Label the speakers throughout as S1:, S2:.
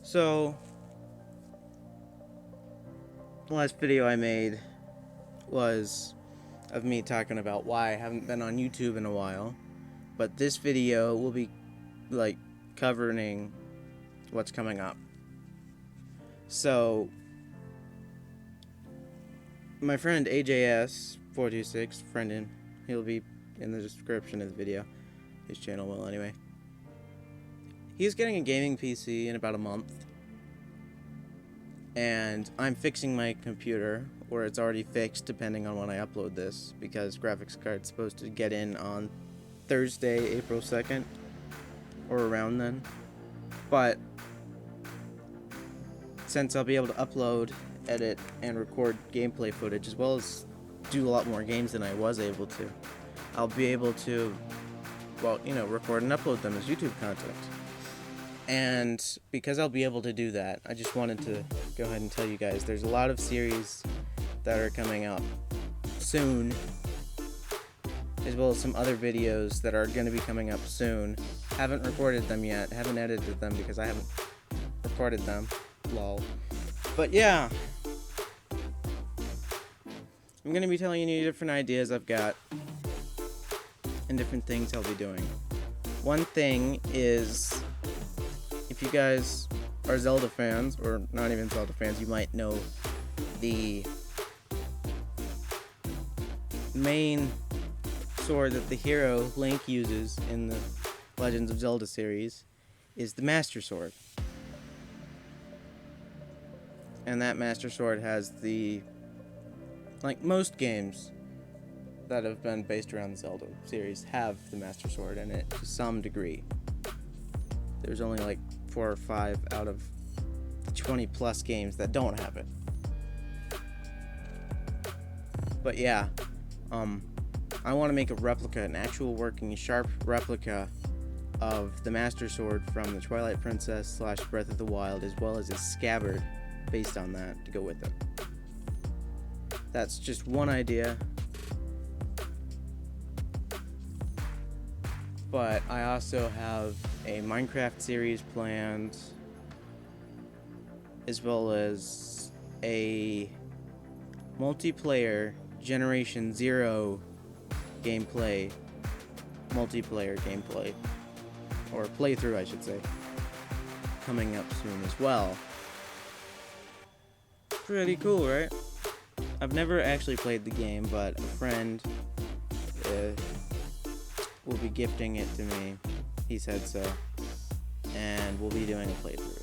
S1: So, the last video I made was of me talking about why I haven't been on YouTube in a while. But this video will be covering what's coming up. So, my friend AJS426, friend he'll be in the description of the video. His channel will anyway. He's getting a gaming PC in about a month. And I'm fixing my computer, or it's already fixed depending on when I upload this, because graphics card's supposed to get in on Thursday, April 2nd, or around then. But since I'll be able to upload, edit, and record gameplay footage, as well as do a lot more games than I was able to, I'll be able to, record and upload them as YouTube content. And because I'll be able to do that, I just wanted to go ahead and tell you guys there's a lot of series that are coming up soon, as well as some other videos that are going to be coming up soon. Haven't recorded them yet, haven't edited them because I haven't recorded them, lol. But yeah, I'm going to be telling you different ideas I've got and different things I'll be doing. One thing is, if you guys are Zelda fans, or not even Zelda fans, you might know the main sword that the hero Link uses in the Legends of Zelda series is the Master Sword. And that Master Sword has like most games that have been based around the Zelda series have the Master Sword in it to some degree. There's only like 4 or 5 out of 20 plus games that don't have it. But yeah, I want to make a replica, an actual working sharp replica of the Master Sword from the Twilight Princess / Breath of the Wild, as well as a scabbard based on that to go with it. That's just one idea. But I also have a Minecraft series planned, as well as a multiplayer Generation Zero multiplayer gameplay, or playthrough I should say, coming up soon as well. Pretty cool, right? I've never actually played the game, but a friend will be gifting it to me. He said so. And we'll be doing a playthrough.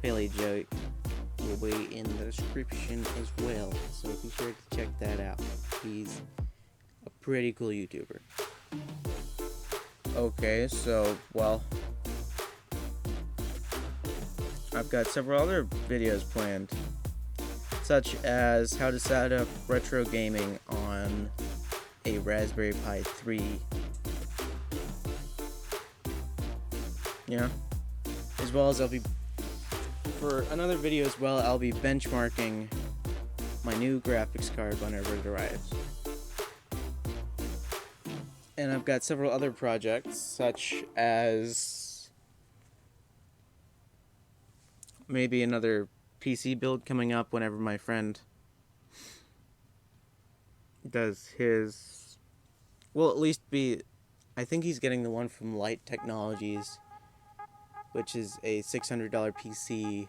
S1: Paley Joke will be in the description as well, so be sure to check that out. He's a pretty cool YouTuber. Okay, so, I've got several other videos planned, such as how to set up retro gaming on a Raspberry Pi 3. Yeah. As well as for another video as well, I'll be benchmarking my new graphics card whenever it arrives. And I've got several other projects, such as maybe another PC build coming up whenever my friend does his, at least I think he's getting the one from Light Technologies, which is a $600 PC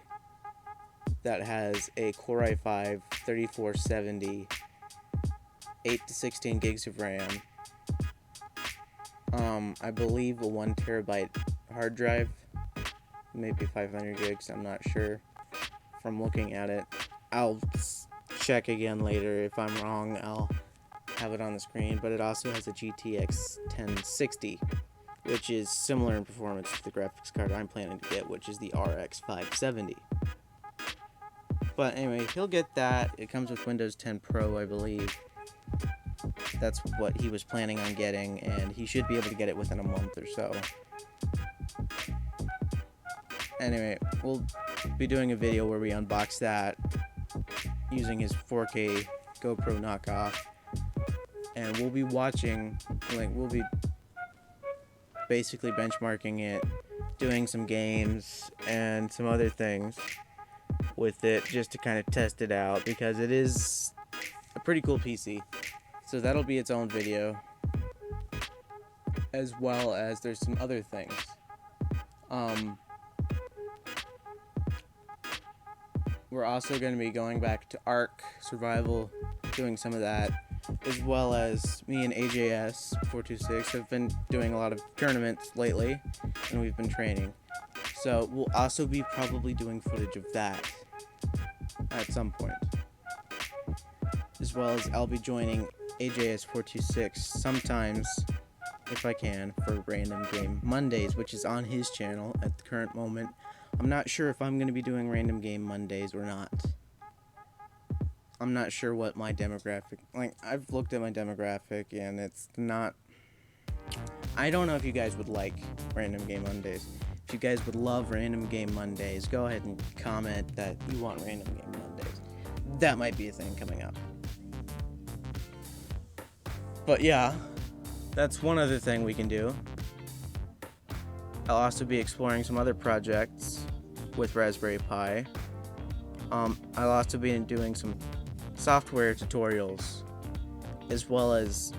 S1: that has a Core i5 3470, 8 to 16 gigs of RAM, I believe a 1 terabyte hard drive, maybe 500 gigs, I'm not sure from looking at it. I'll check again later. If I'm wrong, I'll have it on the screen. But it also has a GTX 1060, which is similar in performance to the graphics card I'm planning to get, which is the RX 570. But anyway, he'll get that. It comes with Windows 10 Pro, I believe. That's what he was planning on getting, and he should be able to get it within a month or so. Anyway, we'll be doing a video where we unbox that using his 4K GoPro knockoff, and we'll be watching, we'll be basically benchmarking it doing some games and some other things with it just to kind of test it out, because it is a pretty cool PC. So that'll be its own video, as well as there's some other things. We're also going to be going back to Ark Survival, doing some of that, as well as me and AJS426 have been doing a lot of tournaments lately, and we've been training. So we'll also be probably doing footage of that at some point, as well as I'll be joining AJS426 sometimes, if I can, for Random Game Mondays, which is on his channel at the current moment. I'm not sure if I'm going to be doing Random Game Mondays or not. I'm not sure what my demographic... Like, I've looked at my demographic, and it's not... I don't know if you guys would like Random Game Mondays. If you guys would love Random Game Mondays, go ahead and comment that you want Random Game Mondays. That might be a thing coming up. But yeah, that's one other thing we can do. I'll also be exploring some other projects with Raspberry Pi. I'll also be doing some software tutorials, as well as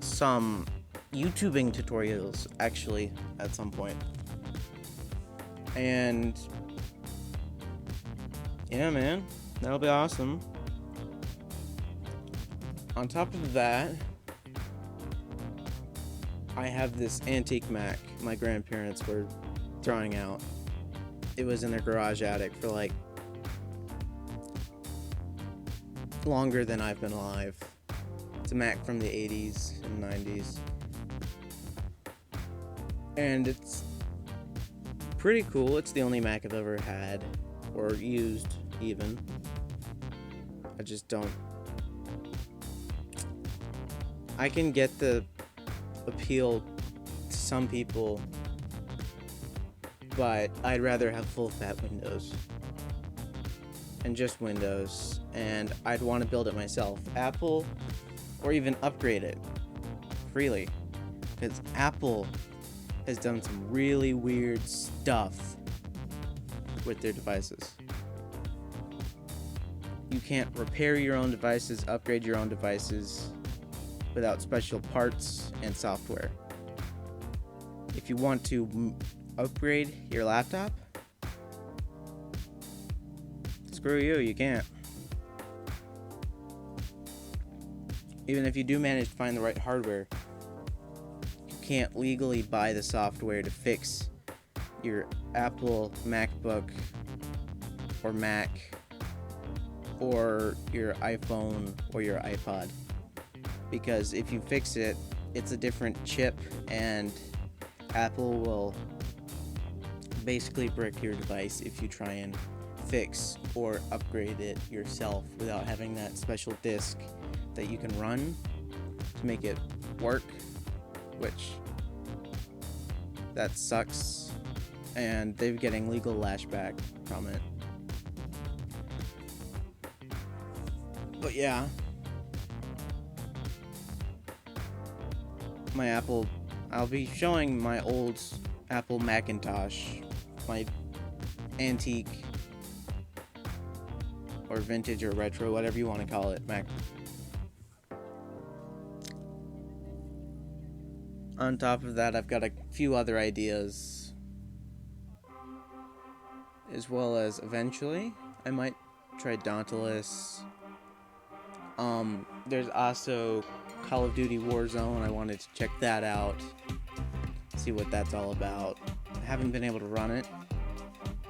S1: some YouTubing tutorials, actually, at some point. And yeah, man, that'll be awesome. On top of that, I have this antique Mac my grandparents were throwing out. It was in their garage attic for like longer than I've been alive. It's a Mac from the 80s and 90s. And it's pretty cool. It's the only Mac I've ever had, or used even. I just don't... I can get the appeal to some people, but I'd rather have full fat Windows and just Windows, and I'd want to build it myself. Apple, or even upgrade it freely, because Apple has done some really weird stuff with their devices. You can't repair your own devices, upgrade your own devices without special parts and software. If you want to upgrade your laptop, screw you, you can't. Even if you do manage to find the right hardware, you can't legally buy the software to fix your Apple MacBook or Mac or your iPhone or your iPod. Because if you fix it, it's a different chip, and Apple will basically brick your device if you try and fix or upgrade it yourself without having that special disk that you can run to make it work, which that sucks, and they're getting legal lashback from it. But yeah, my Apple, I'll be showing my old Apple Macintosh, my antique or vintage or retro, whatever you want to call it, Mac. On top of that, I've got a few other ideas, as well as eventually I might try Dauntless. There's also Call of Duty Warzone. I wanted to check that out, see what that's all about. I haven't been able to run it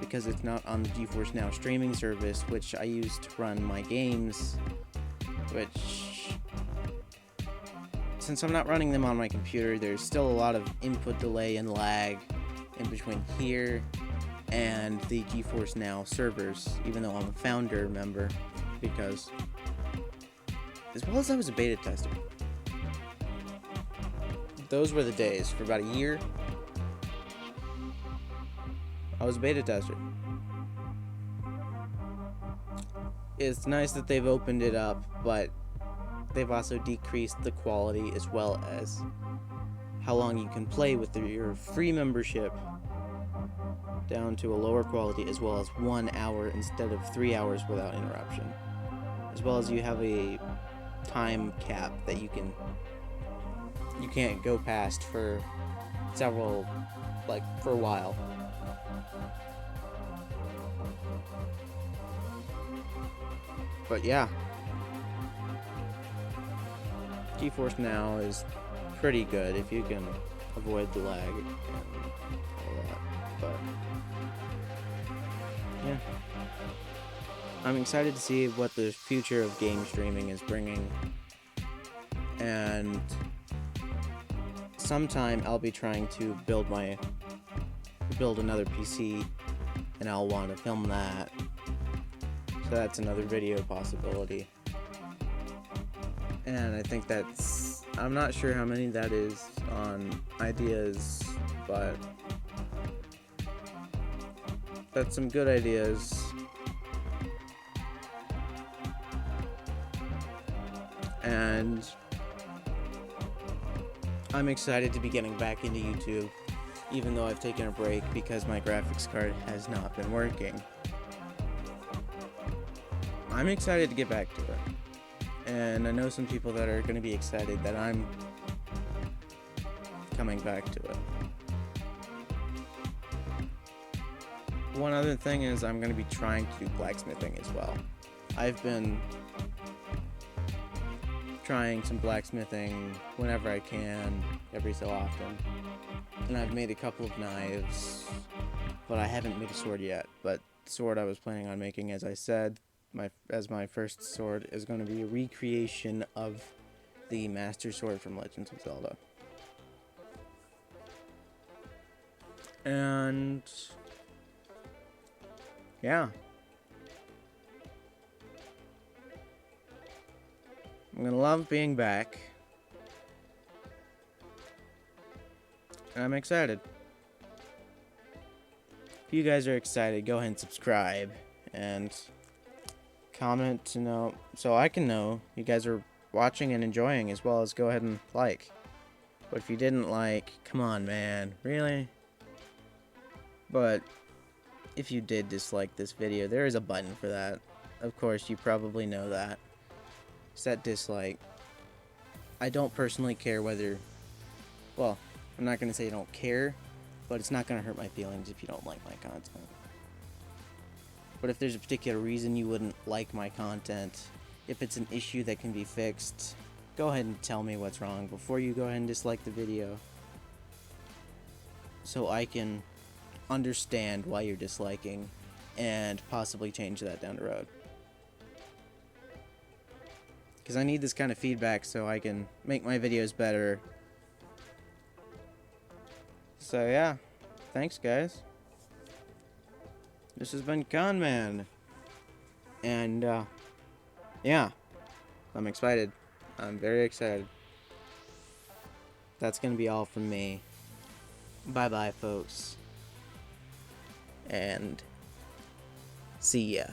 S1: because it's not on the GeForce Now streaming service, which I use to run my games, which, since I'm not running them on my computer, there's still a lot of input delay and lag in between here and the GeForce Now servers, even though I'm a founder member, because as well as I was a beta tester. Those were the days. For about a year, I was a beta tester. It's nice that they've opened it up, but they've also decreased the quality as well as how long you can play with your free membership down to a lower quality, as well as 1 hour instead of 3 hours without interruption. As well as you have a time cap that you can't go past for several, like, for a while. But yeah, GeForce Now is pretty good if you can avoid the lag and all that. But yeah, I'm excited to see what the future of game streaming is bringing, and sometime I'll be trying to build another PC, and I'll want to film that. So that's another video possibility. And I think I'm not sure how many that is on ideas, but that's some good ideas. And I'm excited to be getting back into YouTube, even though I've taken a break because my graphics card has not been working. I'm excited to get back to it. And I know some people that are going to be excited that I'm coming back to it. One other thing is I'm going to be trying to do blacksmithing as well. I've been trying some blacksmithing whenever I can, every so often. And I've made a couple of knives, but I haven't made a sword yet. But the sword I was planning on making, as I said, my first sword is going to be a recreation of the Master Sword from Legends of Zelda. And yeah, I'm gonna love being back, and I'm excited. If you guys are excited, go ahead and subscribe and comment to know, so I can know you guys are watching and enjoying, as well as go ahead and like. But if you didn't like, come on, man, really? But if you did dislike this video, there is a button for that. Of course, you probably know that. Set dislike. I don't personally care whether, well, I'm not gonna say I don't care, but it's not gonna hurt my feelings if you don't like my content. But if there's a particular reason you wouldn't like my content, if it's an issue that can be fixed, go ahead and tell me what's wrong before you go ahead and dislike the video, so I can understand why you're disliking and possibly change that down the road. Because I need this kind of feedback so I can make my videos better. So yeah, thanks guys. This has been Conman. And yeah, I'm excited. I'm very excited. That's gonna be all from me. Bye bye folks. And see ya.